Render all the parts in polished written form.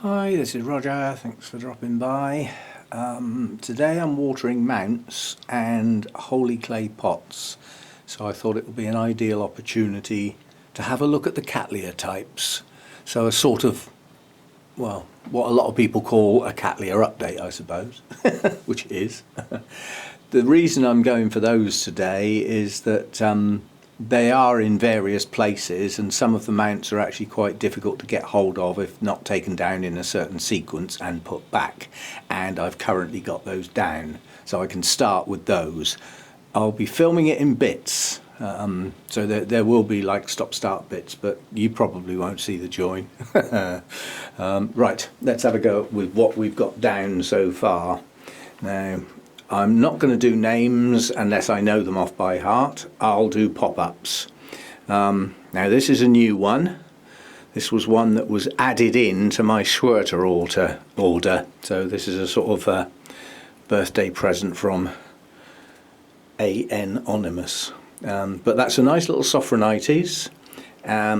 Hi, this is Roger, thanks for dropping by. Today I'm watering mounts and holy clay pots, so I thought it would be an ideal opportunity to have a look at the Cattleya types. So a sort of, well, what a lot of people call a Cattleya update, I suppose, which it is. The reason I'm going for those today is that they are in various places, and some of the mounts are actually quite difficult to get hold of if not taken down in a certain sequence and put back, and I've currently got those down, so I can start with those. I'll be filming it in bits, so there will be like stop-start bits, but you probably won't see the join. Right, let's have a go with what we've got down so far. Now, I'm not going to do names unless I know them off by heart. I'll do pop-ups. Now this is a new one. This was one that was added in to my Schwerter order. So this is a sort of a birthday present from Anonymous. But that's a nice little Sophronitis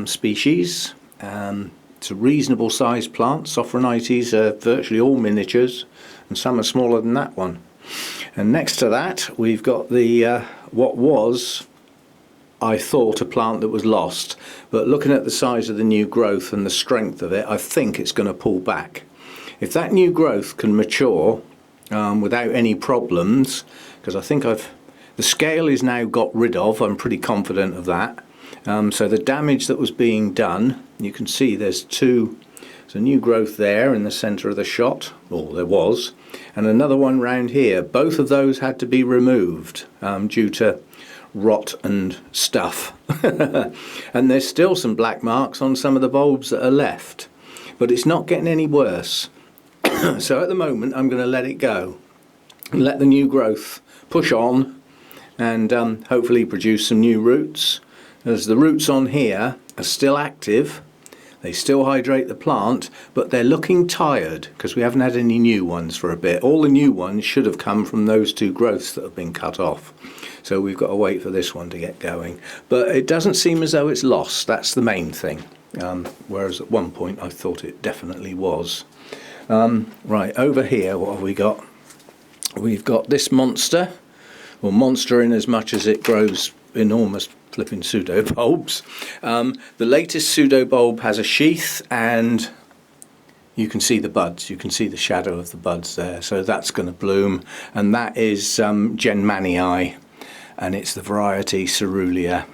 species. It's a reasonable sized plant. Sophronitis are virtually all miniatures, and some are smaller than that one. And next to that we've got the what was, I thought, a plant that was lost, but looking at the size of the new growth and the strength of it, I think it's going to pull back. If that new growth can mature without any problems, because I think the scale is now got rid of, I'm pretty confident of that. So the damage that was being done, you can see there's a new growth there in the centre of the shot, or there was, and another one round here. Both of those had to be removed due to rot and stuff. And there's still some black marks on some of the bulbs that are left, but it's not getting any worse. So at the moment I'm going to let it go and let the new growth push on and hopefully produce some new roots, as the roots on here are still active. They still hydrate the plant, but they're looking tired because we haven't had any new ones for a bit. All the new ones should have come from those two growths that have been cut off. So we've got to wait for this one to get going. But it doesn't seem as though it's lost. That's the main thing. Whereas at one point I thought it definitely was. Right, over here, what have we got? We've got this monster. Well, monster in as much as it grows enormous flipping pseudobulbs. The latest pseudobulb has a sheath, and you can see the buds. You can see the shadow of the buds there. So that's going to bloom, and that is jenmanii, and it's the variety ceorulea,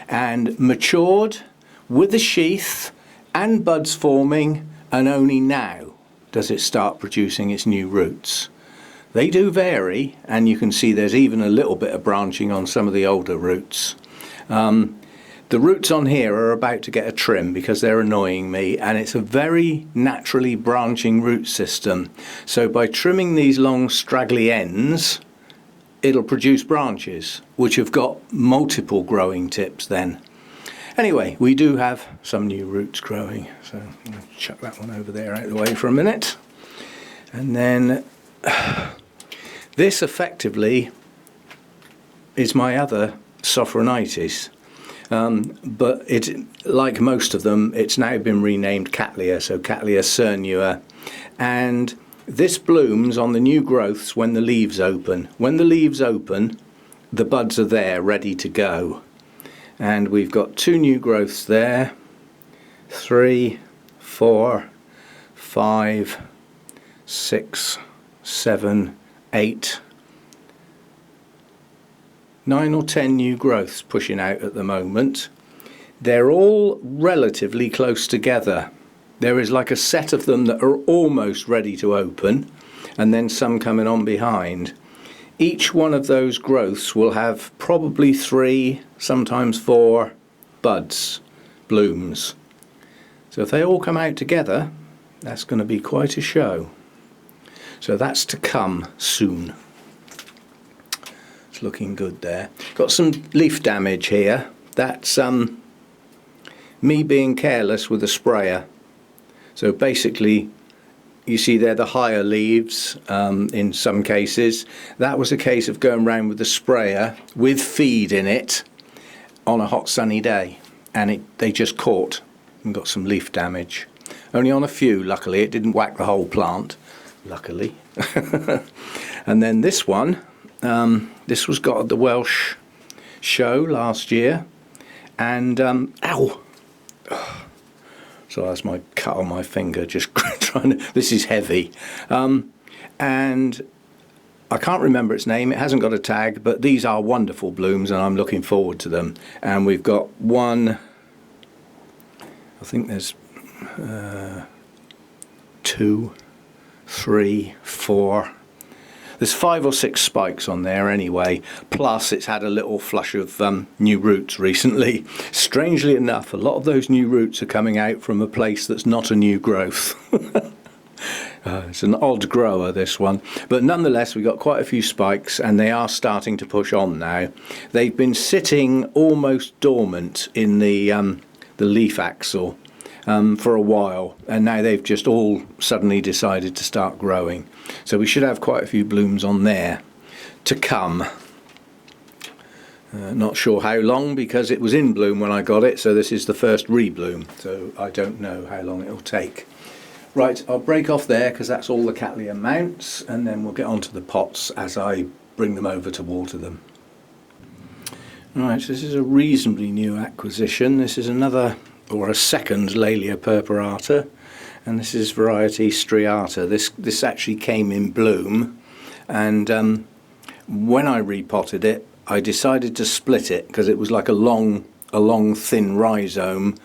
and matured with a sheath and buds forming, and only now does it start producing its new roots. They do vary, and you can see there's even a little bit of branching on some of the older roots. The roots on here are about to get a trim because they're annoying me, and it's a very naturally branching root system. So by trimming these long straggly ends, it'll produce branches which have got multiple growing tips then. Anyway, we do have some new roots growing, so I'm going to chuck that one over there out of the way for a minute. And then this effectively is my other Sophronitis, but it, like most of them, it's now been renamed Cattleya, so Cattleya cernua, and this blooms on the new growths when the leaves open. When the leaves open, the buds are there ready to go, and we've got two new growths there, 3, 4, 5, 6, 7, 8, 9 or 10 new growths pushing out at the moment. They're all relatively close together. There is like a set of them that are almost ready to open, and then some coming on behind. Each one of those growths will have probably 3, sometimes 4 buds, blooms. So if they all come out together, that's going to be quite a show. So that's to come soon. It's looking good there. Got some leaf damage here. That's me being careless with a sprayer. So basically, you see there the higher leaves in some cases. That was a case of going around with the sprayer with feed in it on a hot sunny day, and they just caught and got some leaf damage. only on a few, luckily. It didn't whack the whole plant, luckily. And then this one, this was got at the Welsh show last year, and ow! So that's my cut on my finger, just trying to, this is heavy. And I can't remember its name, it hasn't got a tag, but these are wonderful blooms and I'm looking forward to them. And we've got one, I think there's 2, 3, 4. There's 5 or 6 spikes on there anyway, plus it's had a little flush of new roots recently. Strangely enough, a lot of those new roots are coming out from a place that's not a new growth. It's an odd grower, this one, but nonetheless we've got quite a few spikes and they are starting to push on now. They've been sitting almost dormant in the leaf axil for a while, and now they've just all suddenly decided to start growing. So we should have quite a few blooms on there to come. Not sure how long, because it was in bloom when I got it, so this is the first rebloom, so I don't know how long it'll take. Right, I'll break off there because that's all the Cattleya mounts, and then we'll get on to the pots as I bring them over to water them. Right, so this is a reasonably new acquisition. This is another, or a second, Laelia purpurata, and this is variety striata. This actually came in bloom, and when I repotted it, I decided to split it because it was like a long thin rhizome,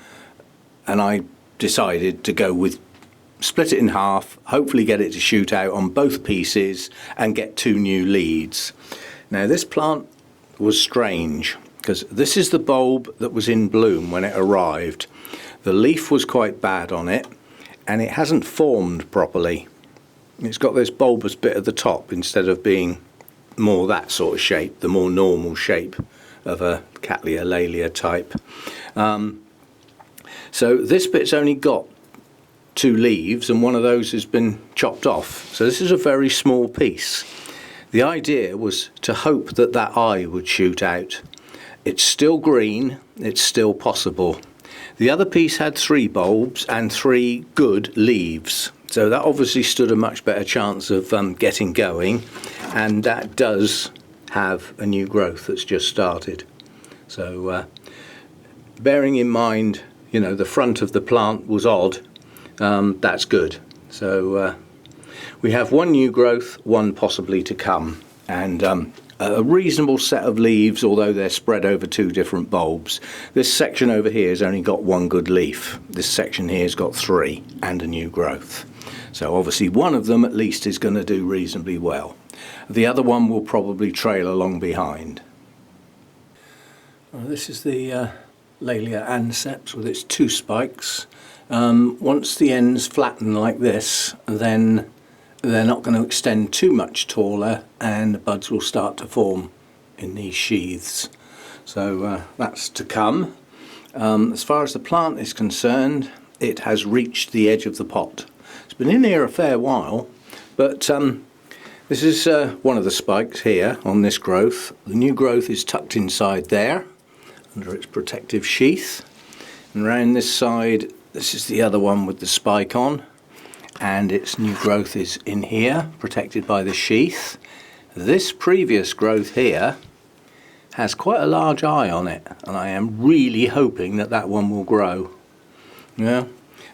and I decided to go with split it in half, hopefully get it to shoot out on both pieces and get 2 new leads. Now this plant was strange because this is the bulb that was in bloom when it arrived. The leaf was quite bad on it and it hasn't formed properly. It's got this bulbous bit at the top instead of being more that sort of shape, the more normal shape of a Cattleya Laelia type. So this bit's only got 2 leaves and one of those has been chopped off, so this is a very small piece. The idea was to hope that that eye would shoot out. It's still green, it's still possible. The other piece had 3 bulbs and 3 good leaves, so that obviously stood a much better chance of getting going, and that does have a new growth that's just started. So bearing in mind, you know, the front of the plant was odd, that's good. So we have 1 new growth, 1 possibly to come, and a reasonable set of leaves, although they're spread over 2 different bulbs. This section over here has only got 1 good leaf. This section here has got 3 and a new growth. So obviously one of them at least is going to do reasonably well. The other one will probably trail along behind. Well, this is the Laelia anceps with its 2 spikes. Once the ends flatten like this, then they're not going to extend too much taller and the buds will start to form in these sheaths. So that's to come. As far as the plant is concerned, it has reached the edge of the pot. It's been in here a fair while, but this is one of the spikes here on this growth. The new growth is tucked inside there under its protective sheath, and around this side this is the other one with the spike on, and its new growth is in here, protected by the sheath. This previous growth here has quite a large eye on it, and I am really hoping that that one will grow. Yeah.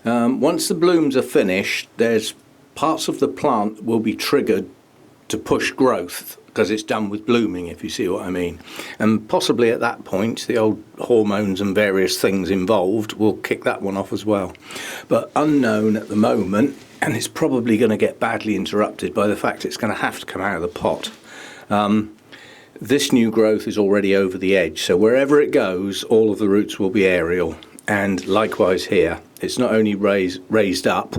Once the blooms are finished, there's parts of the plant will be triggered to push growth because it's done with blooming, if you see what I mean. And possibly at that point, the old hormones and various things involved will kick that one off as well. But unknown at the moment, and it's probably going to get badly interrupted by the fact it's going to have to come out of the pot. This new growth is already over the edge, so wherever it goes, all of the roots will be aerial. And likewise here, it's not only raised up,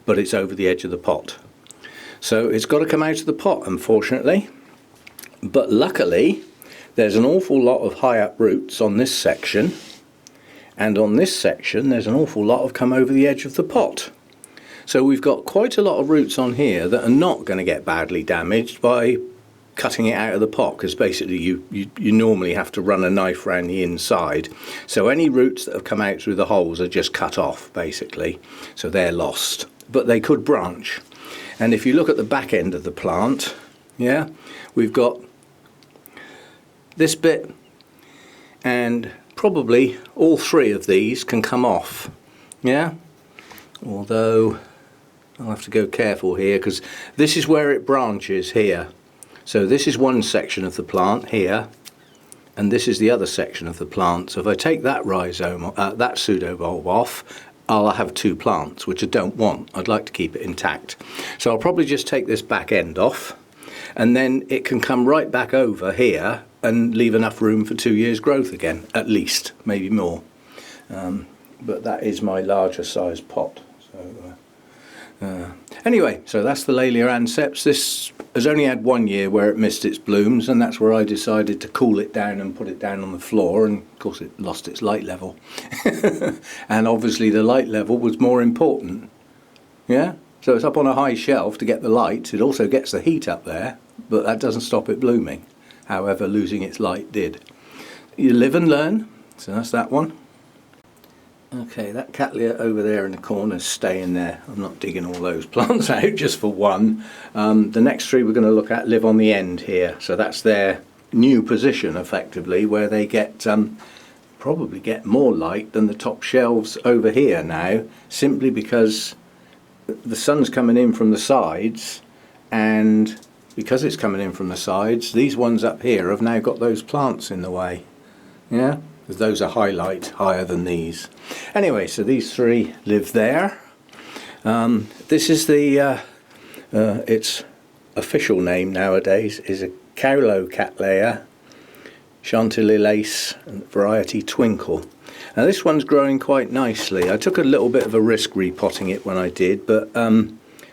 but it's over the edge of the pot. So it's got to come out of the pot, unfortunately. But luckily, there's an awful lot of high up roots on this section, and on this section there's an awful lot have come over the edge of the pot. So we've got quite a lot of roots on here that are not going to get badly damaged by cutting it out of the pot, because basically you normally have to run a knife around the inside. So any roots that have come out through the holes are just cut off, basically. So they're lost. But they could branch. And if you look at the back end of the plant, yeah, we've got this bit, and probably all three of these can come off, yeah, although I'll have to go careful here, because this is where it branches here. So this is one section of the plant here, and this is the other section of the plant. So if I take that rhizome, that pseudobulb off, I'll have two plants, which I don't want. I'd like to keep it intact. So I'll probably just take this back end off, and then it can come right back over here and leave enough room for 2 years growth again, at least, maybe more. But that is my larger size pot. So anyway, so that's the Laelia anceps. This has only had 1 year where it missed its blooms, and that's where I decided to cool it down and put it down on the floor, and of course it lost its light level. And obviously the light level was more important. Yeah? So it's up on a high shelf to get the light. It also gets the heat up there, but that doesn't stop it blooming. However, losing its light did. You live and learn. So that's that one. Okay, that Cattleya over there in the corner is staying there. I'm not digging all those plants out just for one. The next three we're going to look at live on the end here. So that's their new position, effectively, where they get probably get more light than the top shelves over here now, simply because the sun's coming in from the sides, and because it's coming in from the sides, these ones up here have now got those plants in the way. Yeah? Because those are highlight higher than these. Anyway, so these three live there. This is the its official name nowadays is a Caulocattleya, Chantilly lace, and variety Twinkle. Now this one's growing quite nicely. I took a little bit of a risk repotting it when I did, but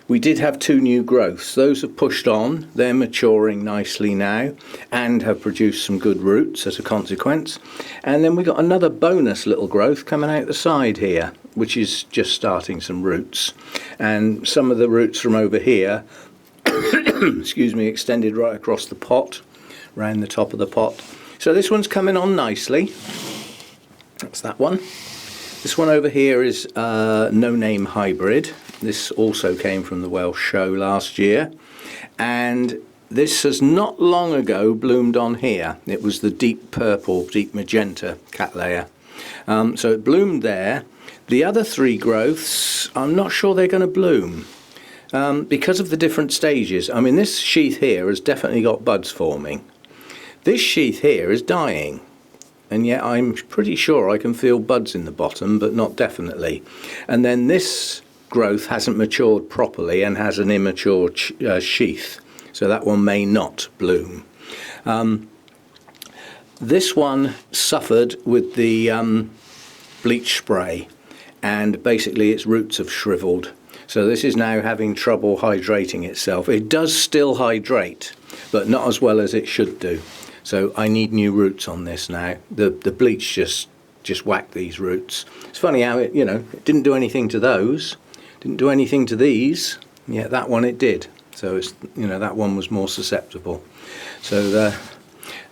we did have two new growths. Those have pushed on. They're maturing nicely now and have produced some good roots as a consequence. And then we got another bonus little growth coming out the side here, which is just starting some roots. And some of the roots from over here, excuse me, extended right across the pot, around the top of the pot. So this one's coming on nicely. That's that one. This one over here is no-name hybrid. This also came from the Welsh show last year, and this has not long ago bloomed on here. It was the deep purple, deep magenta Cattleya. So it bloomed there. The other three growths, I'm not sure they're going to bloom because of the different stages. I mean, this sheath here has definitely got buds forming. This sheath here is dying. And yet I'm pretty sure I can feel buds in the bottom, but not definitely. And then this growth hasn't matured properly and has an immature sheath, so that one may not bloom. This one suffered with the bleach spray, and basically its roots have shriveled. So this is now having trouble hydrating itself. It does still hydrate, but not as well as it should do. So I need new roots on this now. The bleach just whacked these roots. It's funny how it, it didn't do anything to those, didn't do anything to these, yet that one it did. So it's, that one was more susceptible. So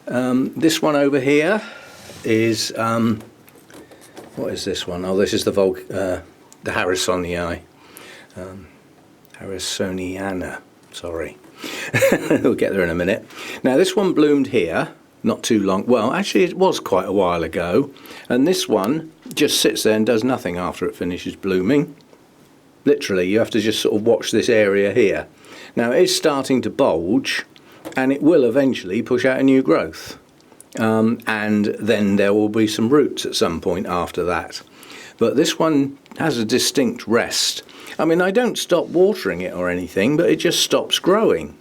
this one over here is what is this one? Oh, this is the harrisoniana. Harrisoniana. Sorry. We'll get there in a minute. Now this one bloomed here not too long. Well, actually it was quite a while ago, and this one just sits there and does nothing after it finishes blooming. Literally, you have to just sort of watch this area here. Now it is starting to bulge, and it will eventually push out a new growth, and then there will be some roots at some point after that. But this one has a distinct rest. I mean, I don't stop watering it or anything, but it just stops growing.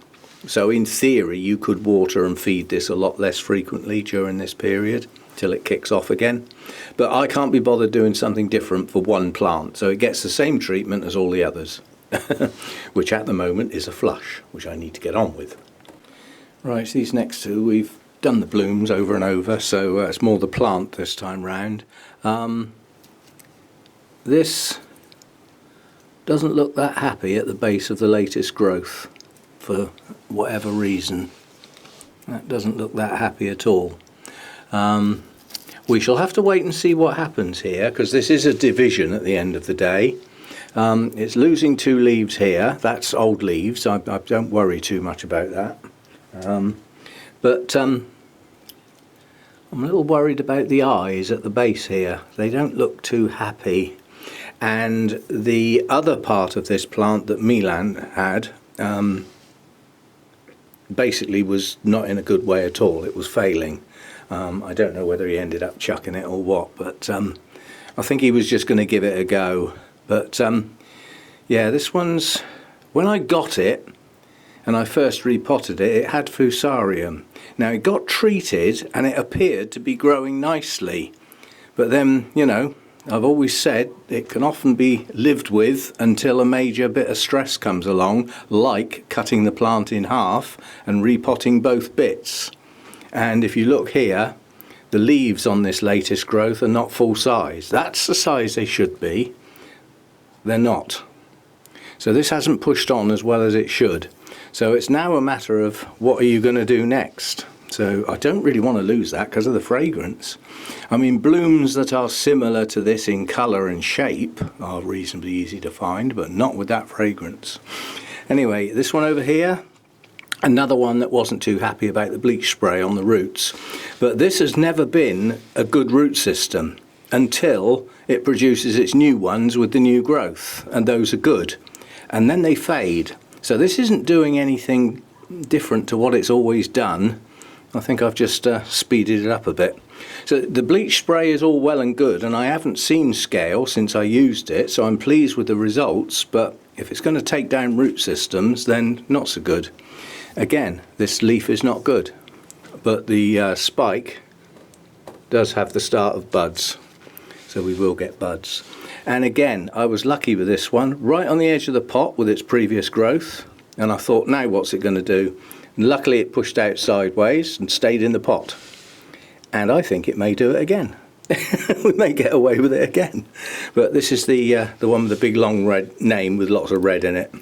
So in theory, you could water and feed this a lot less frequently during this period till it kicks off again. But I can't be bothered doing something different for one plant, so it gets the same treatment as all the others, which at the moment is a flush, which I need to get on with. Right, these next two, we've done the blooms over and over, so it's more the plant this time round. This doesn't look that happy at the base of the latest growth for whatever reason. That doesn't look that happy at all. We shall have to wait and see what happens here, because this is a division at the end of the day. It's losing 2 leaves here. That's old leaves. I don't worry too much about that. But I'm a little worried about the eyes at the base here. They don't look too happy. And the other part of this plant that Milan had basically was not in a good way at all. It was failing. I don't know whether he ended up chucking it or what, but I think he was just going to give it a go. But yeah, this one's, when I got it and I first repotted it, it had fusarium. Now it got treated and it appeared to be growing nicely, but then, you know, I've always said it can often be lived with until a major bit of stress comes along, like cutting the plant in half and repotting both bits. And if you look here, the leaves on this latest growth are not full size. That's the size they should be. They're not. So this hasn't pushed on as well as it should. So it's now a matter of what are you going to do next? So I don't really want to lose that because of the fragrance. I mean, blooms that are similar to this in colour and shape are reasonably easy to find, but not with that fragrance. Anyway, this one over here, another one that wasn't too happy about the bleach spray on the roots. But this has never been a good root system until it produces its new ones with the new growth, and those are good. And then they fade. So this isn't doing anything different to what it's always done. I think I've just speeded it up a bit. So the bleach spray is all well and good, and I haven't seen scale since I used it, so I'm pleased with the results, but if it's going to take down root systems, then not so good. Again, this leaf is not good, but the spike does have the start of buds, so we will get buds. And again, I was lucky with this one, right on the edge of the pot with its previous growth, and I thought, now what's it going to do? And luckily it pushed out sideways and stayed in the pot, and I think it may do it again. We may get away with it again. But this is the one with the big long red name with lots of red in it.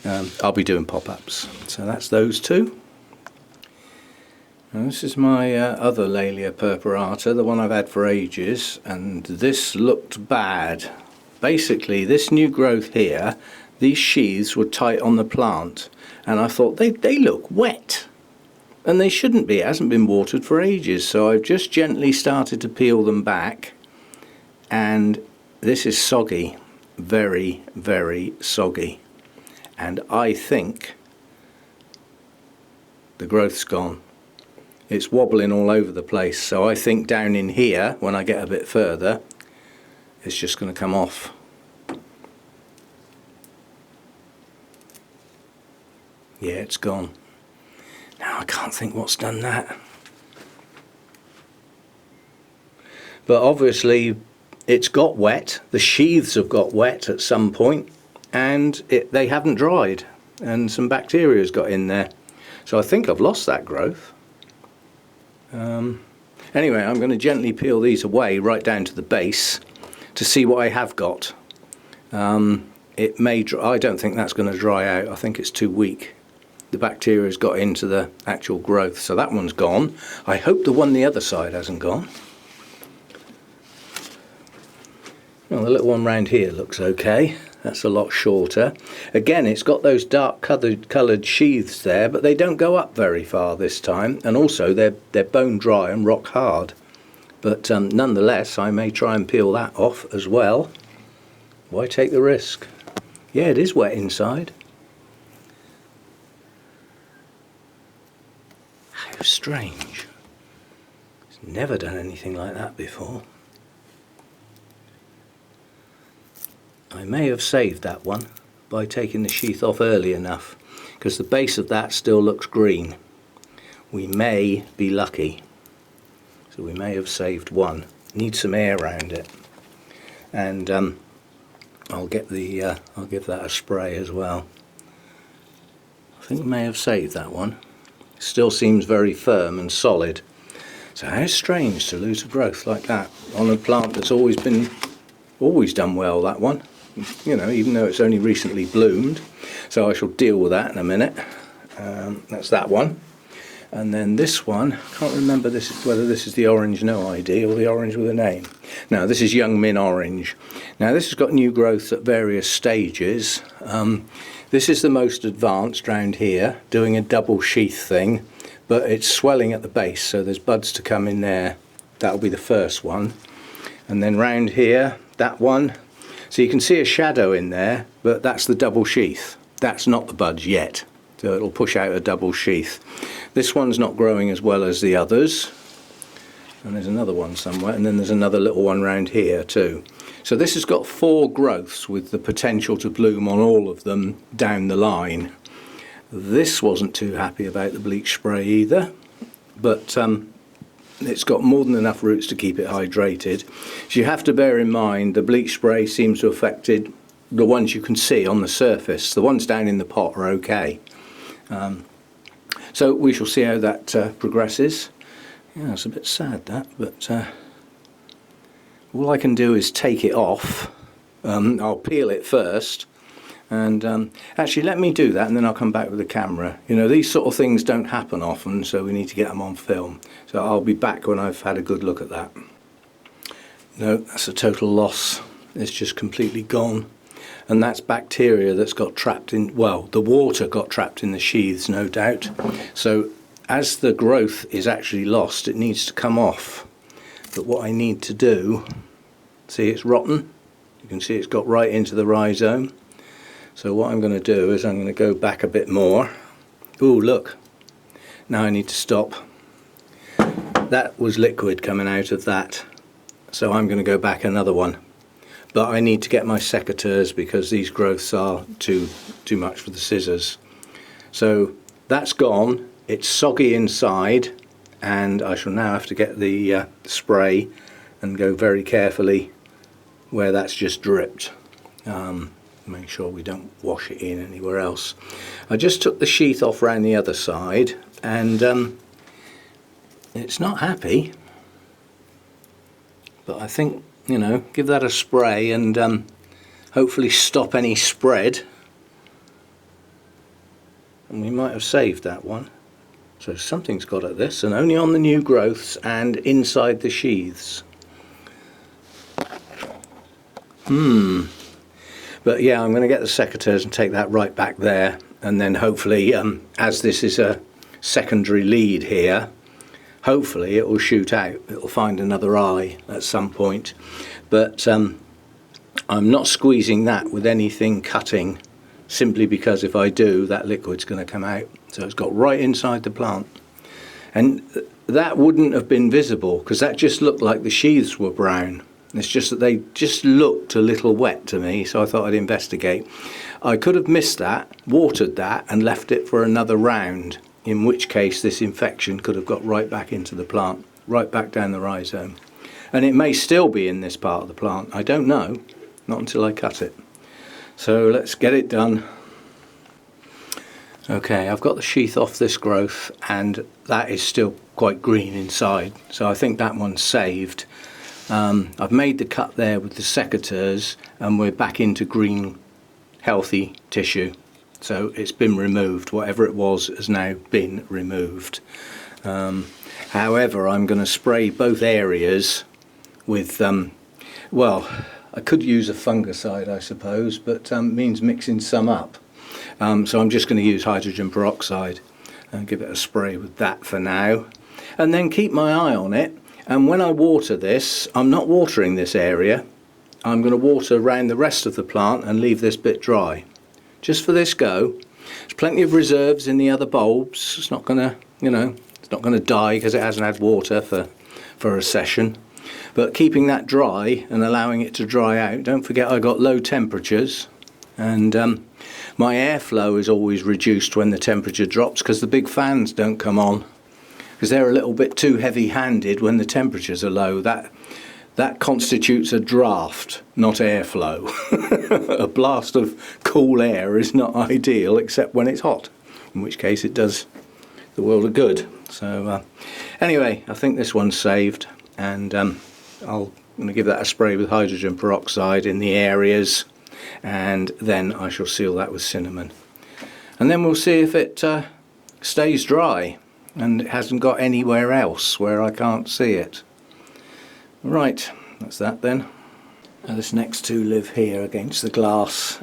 I'll be doing pop-ups. So that's those two. And this is my other Laelia purpurata, the one I've had for ages, and this looked bad. Basically, this new growth here, these sheaths were tight on the plant, and I thought they look wet. And they shouldn't be, it hasn't been watered for ages, so I've just gently started to peel them back, and this is soggy, very, very soggy. And I think the growth's gone. It's wobbling all over the place, so I think down in here, when I get a bit further, it's just going to come off. Yeah, it's gone. Now I can't think what's done that. But obviously it's got wet, the sheaths have got wet at some point, and they haven't dried, and some bacteria's got in there. So I think I've lost that growth. Anyway, I'm going to gently peel these away right down to the base to see what I have got. It may dry. I don't think that's going to dry out. I think it's too weak. The bacteria's got into the actual growth, so that one's gone. I hope the one the other side hasn't gone. Well, the little one round here looks okay. That's a lot shorter. Again, it's got those dark coloured sheaths there, but they don't go up very far this time, and also they're bone dry and rock hard. But nonetheless, I may try and peel that off as well. Why take the risk? Yeah, it is wet inside. How strange. It's never done anything like that before. I may have saved that one by taking the sheath off early enough, because the base of that still looks green. We may be lucky. So we may have saved one. Need some air around it. And I'll give that a spray as well. I think we may have saved that one. Still seems very firm and solid. So how strange to lose a growth like that on a plant that's always done well, that one. You know, even though it's only recently bloomed. So I shall deal with that in a minute. That's that one. And then this one, can't remember whether this is the orange no ID or the orange with a name. No, this is Young Min orange. Now this has got new growth at various stages. This is the most advanced round here, doing a double sheath thing, but it's swelling at the base, so there's buds to come in there. That'll be the first one. And then round here, that one. So you can see a shadow in there, but that's the double sheath. That's not the buds yet. So it'll push out a double sheath. This one's not growing as well as the others. And there's another one somewhere, and then there's another little one round here too. So this has got 4 growths with the potential to bloom on all of them down the line. This wasn't too happy about the bleach spray either, but it's got more than enough roots to keep it hydrated. So you have to bear in mind the bleach spray seems to have affected the ones you can see on the surface. The ones down in the pot are okay. So we shall see how that progresses. Yeah, it's a bit sad that, but all I can do is take it off. I'll peel it first, and actually let me do that and then I'll come back with the camera. You know, these sort of things don't happen often, so we need to get them on film. So I'll be back when I've had a good look at that. No, that's a total loss. It's just completely gone. And that's bacteria that's got trapped in, well, the water got trapped in the sheaths, no doubt. So as the growth is actually lost, it needs to come off. But what I need to do, see it's rotten. You can see it's got right into the rhizome. So what I'm going to do is I'm going to go back a bit more. Ooh, look. Now I need to stop. That was liquid coming out of that. So I'm going to go back another one. But I need to get my secateurs because these growths are too much for the scissors. So that's gone. It's soggy inside, and I shall now have to get the spray and go very carefully where that's just dripped. Make sure we don't wash it in anywhere else. I just took the sheath off around the other side, and it's not happy. But I think, you know, give that a spray and hopefully stop any spread. And we might have saved that one. So something's got at this, and only on the new growths and inside the sheaths. But yeah, I'm going to get the secateurs and take that right back there, and then hopefully, as this is a secondary lead here, hopefully it will shoot out. It'll find another eye at some point. But I'm not squeezing that with anything cutting, simply because if I do, that liquid's going to come out. So it's got right inside the plant. And that wouldn't have been visible because that just looked like the sheaths were brown. It's just that they just looked a little wet to me, so I thought I'd investigate. I could have missed that, watered that and left it for another round, in which case this infection could have got right back into the plant, right back down the rhizome. And it may still be in this part of the plant. I don't know, not until I cut it. So let's get it done. Okay, I've got the sheath off this growth, and that is still quite green inside, so I think that one's saved. I've made the cut there with the secateurs, and we're back into green, healthy tissue. So it's been removed. Whatever it was has now been removed. However, I'm going to spray both areas with, well, I could use a fungicide, I suppose, but means mixing some up. So I'm just going to use hydrogen peroxide and give it a spray with that for now. And then keep my eye on it. And when I water this, I'm not watering this area. I'm going to water around the rest of the plant and leave this bit dry. Just for this go. There's plenty of reserves in the other bulbs. It's not going to, you know, it's not going to die because it hasn't had water for a session. But keeping that dry and allowing it to dry out. Don't forget I got low temperatures, and my airflow is always reduced when the temperature drops because the big fans don't come on, because they're a little bit too heavy-handed when the temperatures are low. That constitutes a draft, not airflow. A blast of cool air is not ideal except when it's hot, in which case it does the world of good. So anyway, I think this one's saved, and I'm going to give that a spray with hydrogen peroxide in the areas, and then I shall seal that with cinnamon. And then we'll see if it stays dry. and it hasn't got anywhere else where I can't see it. Right, that's that then. Now this next two live here against the glass.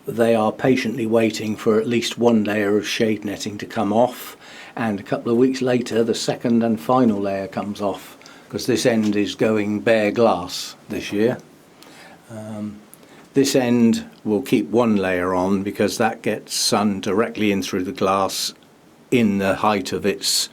They are patiently waiting for at least one layer of shade netting to come off, and a couple of weeks later the second and final layer comes off, because this end is going bare glass this year. This end will keep one layer on because that gets sun directly in through the glass in the height of its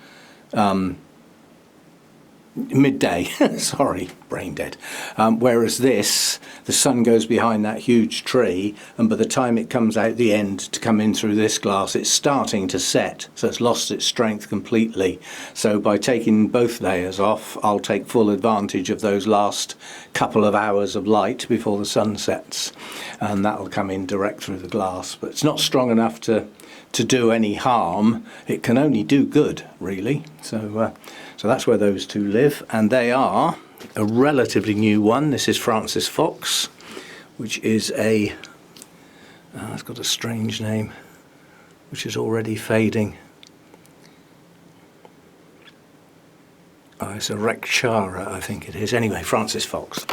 midday. Sorry, brain dead. Whereas this, the sun goes behind that huge tree, and by the time it comes out the end to come in through this glass, it's starting to set, so it's lost its strength completely. So by taking both layers off, I'll take full advantage of those last couple of hours of light before the sun sets, and that'll come in direct through the glass. But it's not strong enough to do any harm. It can only do good, really. So that's where those two live, and they are a relatively new one. This is Frances Fox, which is it's got a strange name, which is already fading. It's a Recchara, I think it is. Anyway, Frances Fox.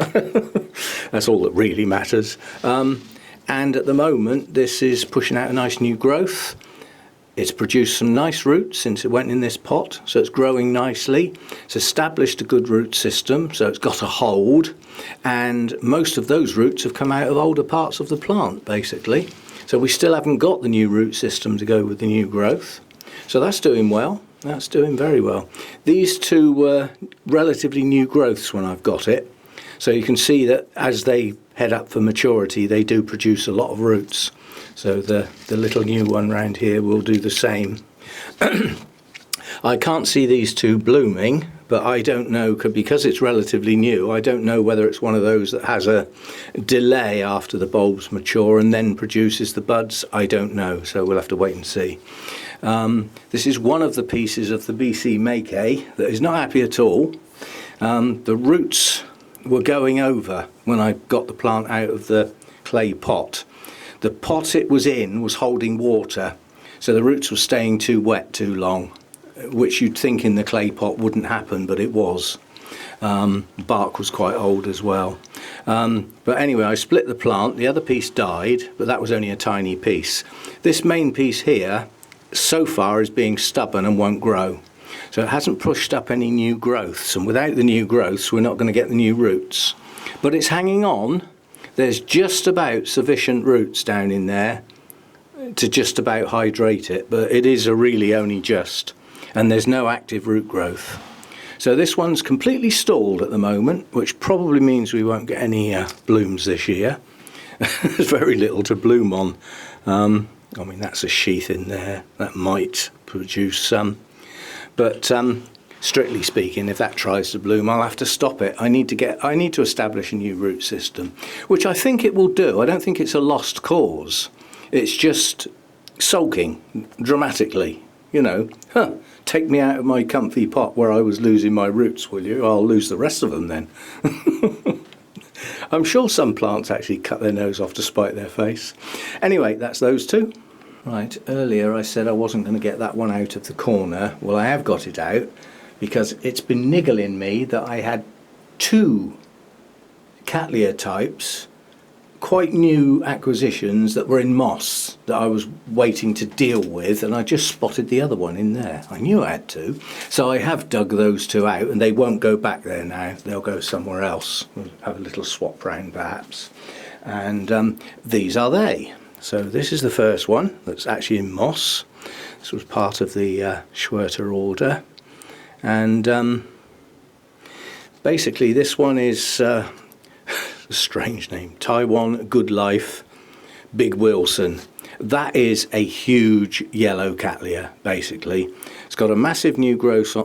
That's all that really matters. And at the moment, this is pushing out a nice new growth. It's produced some nice roots since it went in this pot, so it's growing nicely. It's established a good root system, so it's got a hold, and most of those roots have come out of older parts of the plant, basically. So we still haven't got the new root system to go with the new growth. So that's doing well. That's doing very well. These two were relatively new growths when I've got it. So you can see that as they head up for maturity, they do produce a lot of roots. So the little new one round here will do the same. I can't see these two blooming, but I don't know, because it's relatively new, I don't know whether it's one of those that has a delay after the bulbs mature and then produces the buds. I don't know, so we'll have to wait and see. This is one of the pieces of the BC Maikai that is not happy at all. The roots were going over when I got the plant out of the clay pot. The pot it was in was holding water, so the roots were staying too wet too long, which you'd think in the clay pot wouldn't happen, but it was. Bark was quite old as well. But anyway, I split the plant. The other piece died, but that was only a tiny piece. This main piece here, so far, is being stubborn and won't grow. So it hasn't pushed up any new growths, and without the new growths, we're not going to get the new roots. But it's hanging on. There's just about sufficient roots down in there to just about hydrate it, but it is really only just, and there's no active root growth. So this one's completely stalled at the moment, which probably means we won't get any blooms this year. There's very little to bloom on. I mean, that's a sheath in there that might produce some, but strictly speaking, if that tries to bloom, I'll have to stop it. I need to establish a new root system, which I think it will do. I don't think it's a lost cause. It's just sulking dramatically, you know. Take me out of my comfy pot where I was losing my roots, will you? I'll lose the rest of them then. I'm sure some plants actually cut their nose off to spite their face. Anyway, that's those two. Right, earlier I said I wasn't going to get that one out of the corner. Well, I have got it out, because it's been niggling me that I had two Cattleya types, quite new acquisitions that were in moss that I was waiting to deal with, and I just spotted the other one in there. I knew I had to. So I have dug those two out, and they won't go back there now. They'll go somewhere else. We'll have a little swap round perhaps. And these are they. So this is the first one that's actually in moss. This was part of the Schwerter order. And basically this one is a strange name, Taiwan Good Life Big Wilson. That is a huge yellow Cattleya, basically. It's got a massive new growth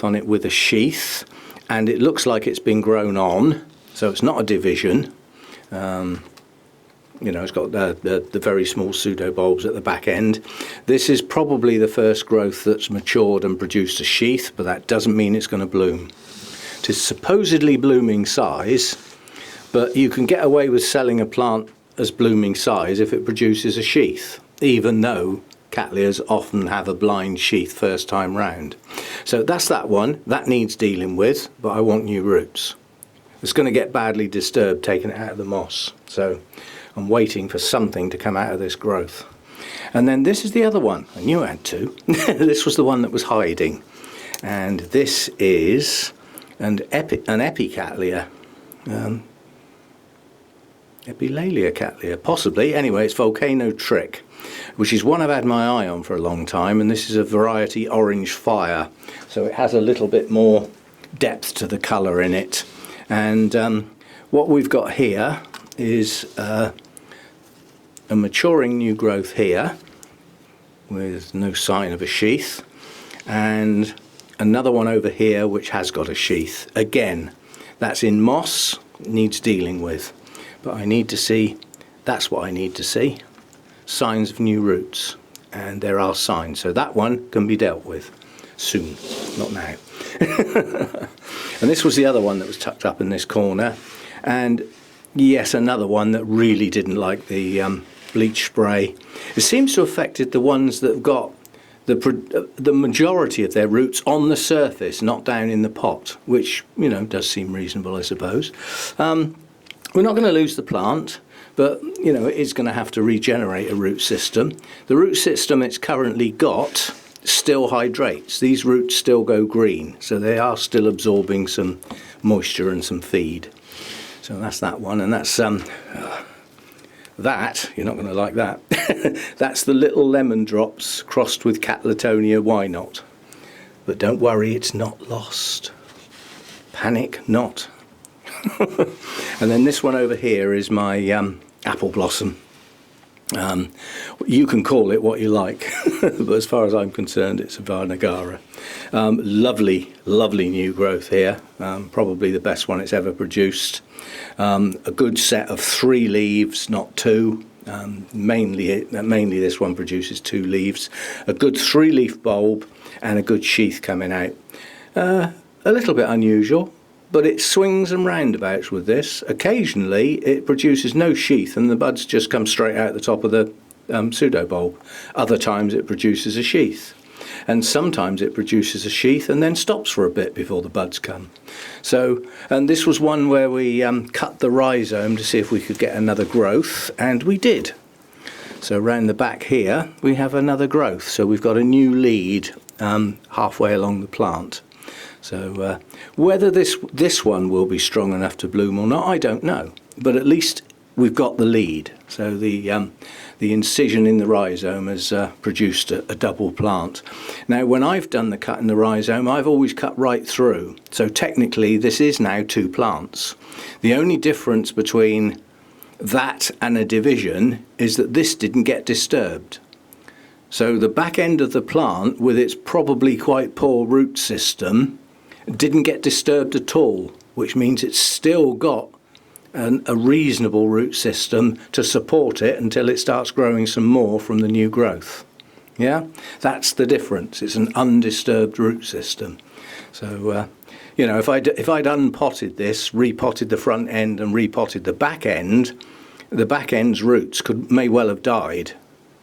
on it with a sheath, and it looks like it's been grown on, so it's not a division. You know, it's got the very small pseudo bulbs at the back end. This is probably the first growth that's matured and produced a sheath, but that doesn't mean it's going to bloom. It is supposedly blooming size, but you can get away with selling a plant as blooming size if it produces a sheath, even though Cattleyas often have a blind sheath first time round. So that's that one. That needs dealing with, but I want new roots. It's going to get badly disturbed taking it out of the moss. So I'm waiting for something to come out of this growth. And then this is the other one. I knew I had two. This was the one that was hiding. And this is an Epicattleya. Epicattleya, possibly. Anyway, it's Volcano Trick, which is one I've had my eye on for a long time, and this is a variety Orange Fire, so it has a little bit more depth to the colour in it. And what we've got here is a maturing new growth here with no sign of a sheath, and another one over here which has got a sheath. Again, that's in moss, needs dealing with. But I need to see, that's what I need to see, signs of new roots. And there are signs. So that one can be dealt with soon, not now. And this was the other one that was tucked up in this corner. And yes, another one that really didn't like the bleach spray. It seems to have affected the ones that have got the majority of their roots on the surface, not down in the pot, which, you know, does seem reasonable, I suppose. We're not going to lose the plant, but, you know, it is going to have to regenerate a root system. The root system it's currently got still hydrates. These roots still go green, so they are still absorbing some moisture and some feed. So that's that one, and that's that, you're not going to like that. That's the little lemon drops crossed with Cattleytonia. Why not? But don't worry, it's not lost. Panic not. And then this one over here is my apple blossom. You can call it what you like, but as far as I'm concerned, it's a Iwanagara. Lovely new growth here. Probably the best one it's ever produced. A good set of 3 leaves, not 2. Mainly this one produces 2 leaves. A good 3-leaf bulb and a good sheath coming out. A little bit unusual, but it swings and roundabouts with this. Occasionally it produces no sheath and the buds just come straight out the top of the pseudo bulb. Other times it produces a sheath, and sometimes it produces a sheath and then stops for a bit before the buds come. So, and this was one where we cut the rhizome to see if we could get another growth, and we did. So around the back here we have another growth, so we've got a new lead halfway along the plant. So whether this one will be strong enough to bloom or not, I don't know. But at least we've got the lead. So the incision in the rhizome has produced a double plant. Now, when I've done the cut in the rhizome, I've always cut right through. So technically, this is now 2 plants. The only difference between that and a division is that this didn't get disturbed. So the back end of the plant, with its probably quite poor root system, didn't get disturbed at all, which means it's still got a reasonable root system to support it until it starts growing some more from the new growth. Yeah, that's the difference. It's an undisturbed root system. So you know, if I'd unpotted this, repotted the front end and repotted the back end's roots may well have died,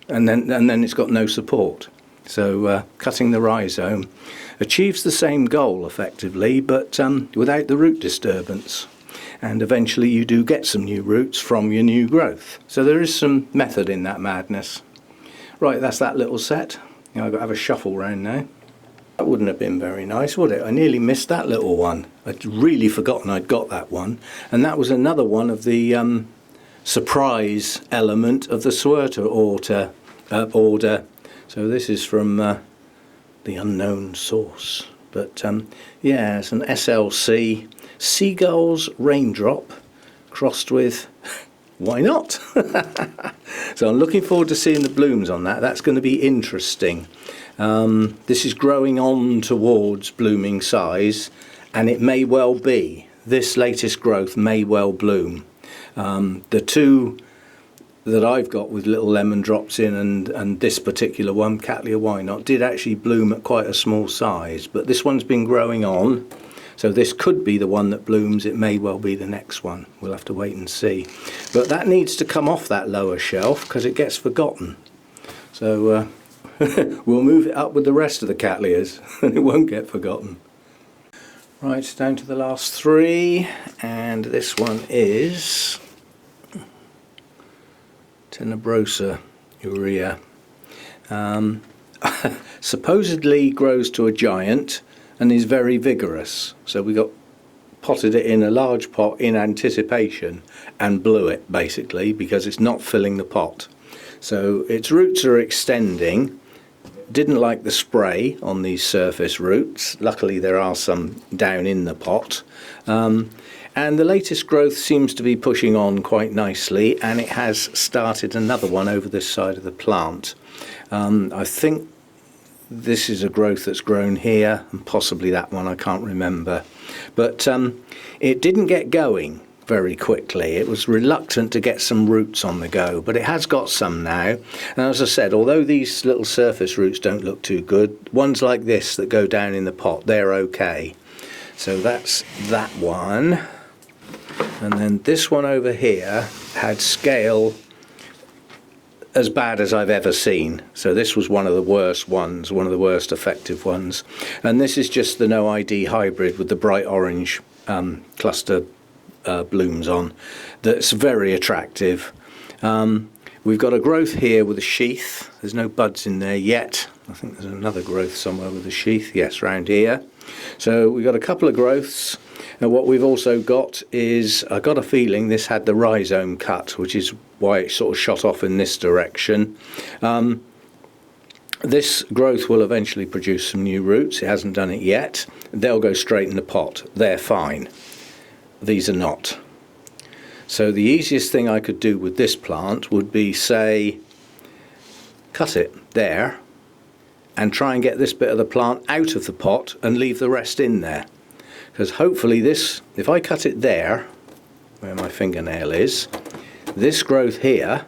and then it's got no support. So cutting the rhizome achieves the same goal effectively, but without the root disturbance. And eventually you do get some new roots from your new growth. So there is some method in that madness. Right, that's that little set. I've got to have a shuffle round now. That wouldn't have been very nice, would it? I nearly missed that little one. I'd really forgotten I'd got that one. And that was another one of the surprise element of the Suerta order. So this is from the unknown source. But yeah, it's an SLC Seagull's Raindrop crossed with why not? So I'm looking forward to seeing the blooms on that. That's going to be interesting. This is growing on towards blooming size, and it may well be. This latest growth may well bloom. The 2 that I've got with little lemon drops in and this particular one, Cattleya Why Not, did actually bloom at quite a small size, but this one's been growing on, so this could be the one that blooms. It may well be the next one. We'll have to wait and see. But that needs to come off that lower shelf because it gets forgotten. So we'll move it up with the rest of the Cattleyas and it won't get forgotten. Right, down to the last three, and this one is Tenebrosa urea. Supposedly grows to a giant and is very vigorous. So we potted it in a large pot in anticipation and blew it basically because it's not filling the pot. So its roots are extending. Didn't like the spray on these surface roots. Luckily there are some down in the pot. And the latest growth seems to be pushing on quite nicely, and it has started another one over this side of the plant. I think this is a growth that's grown here, and possibly that one, I can't remember. But it didn't get going very quickly. It was reluctant to get some roots on the go, but it has got some now. And as I said, although these little surface roots don't look too good, ones like this that go down in the pot, they're okay. So that's that one. And then this one over here had scale as bad as I've ever seen. So this was one of the worst ones, one of the worst effective ones. And this is just the no ID hybrid with the bright orange cluster blooms on. That's very attractive. We've got a growth here with a sheath. There's no buds in there yet. I think there's another growth somewhere with a sheath. Yes, round here. So we've got a couple of growths. And what we've also got is, I got a feeling this had the rhizome cut, which is why it sort of shot off in this direction. This growth will eventually produce some new roots. It hasn't done it yet. They'll go straight in the pot. They're fine. These are not. So the easiest thing I could do with this plant would be, say, cut it there and try and get this bit of the plant out of the pot and leave the rest in there. Because hopefully this, if I cut it there, where my fingernail is, this growth here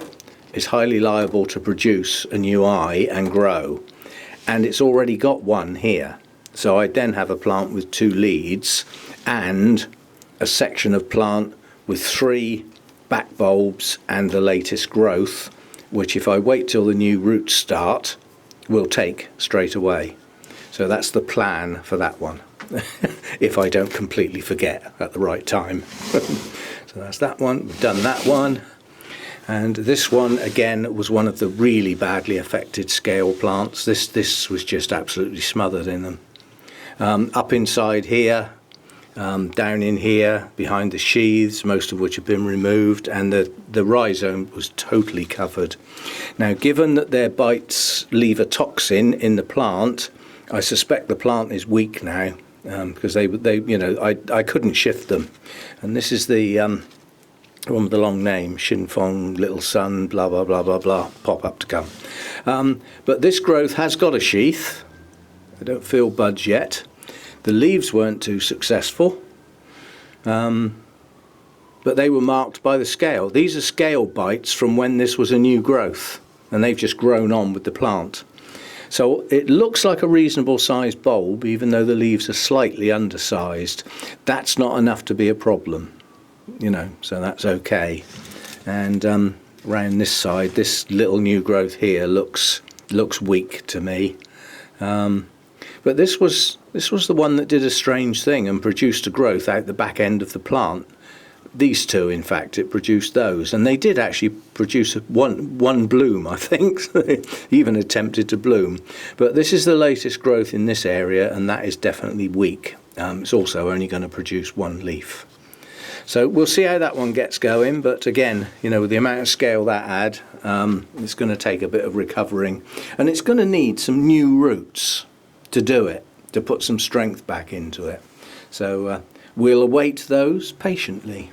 is highly liable to produce a new eye and grow. And it's already got one here. So I then have a plant with 2 leads and a section of plant with 3 back bulbs and the latest growth, which if I wait till the new roots start, will take straight away. So that's the plan for that one. If I don't completely forget at the right time. So that's that one. We've done that one. And this one again was one of the really badly affected scale plants. This was just absolutely smothered in them. Up inside here, down in here, behind the sheaths, most of which have been removed, and the rhizome was totally covered. Now, given that their bites leave a toxin in the plant, I suspect the plant is weak now. Because they you know, I couldn't shift them. And this is the one with the long name, Shinfong, Little Sun, blah blah blah blah blah, pop up to come. But this growth has got a sheath. I don't feel buds yet. The leaves weren't too successful, but they were marked by the scale. These are scale bites from when this was a new growth, and they've just grown on with the plant. So it looks like a reasonable sized bulb, even though the leaves are slightly undersized. That's not enough to be a problem, you know, so that's okay. And around this side, this little new growth here looks weak to me. But this was the one that did a strange thing and produced a growth out the back end of the plant. These two, in fact, it produced those, and they did actually produce one bloom, I think. They even attempted to bloom. But this is the latest growth in this area, and that is definitely weak. It's also only going to produce 1 leaf. So we'll see how that one gets going, but again, you know, with the amount of scale that had, it's going to take a bit of recovering, and it's going to need some new roots to do it, to put some strength back into it. So we'll await those patiently.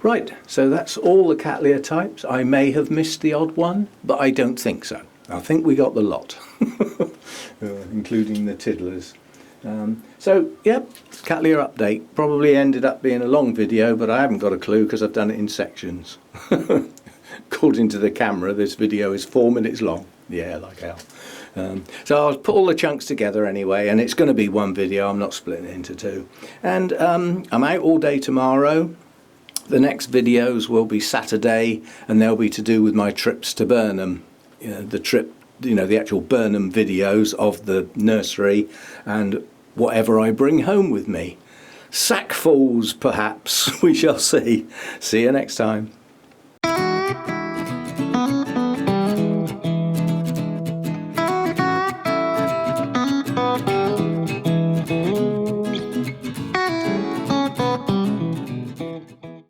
Right, so that's all the Cattleya types. I may have missed the odd one, but I don't think so. I think we got the lot, including the tiddlers. So, yep, Cattleya update. Probably ended up being a long video, but I haven't got a clue because I've done it in sections. According to the camera, this video is 4 minutes long. Yeah, like hell. So I'll put all the chunks together anyway, and it's going to be one video. I'm not splitting it into 2. And I'm out all day tomorrow. The next videos will be Saturday, and they'll be to do with my trips to Burnham. You know, the trip the actual Burnham videos of the nursery and whatever I bring home with me. Sackfuls, perhaps. We shall see. See you next time.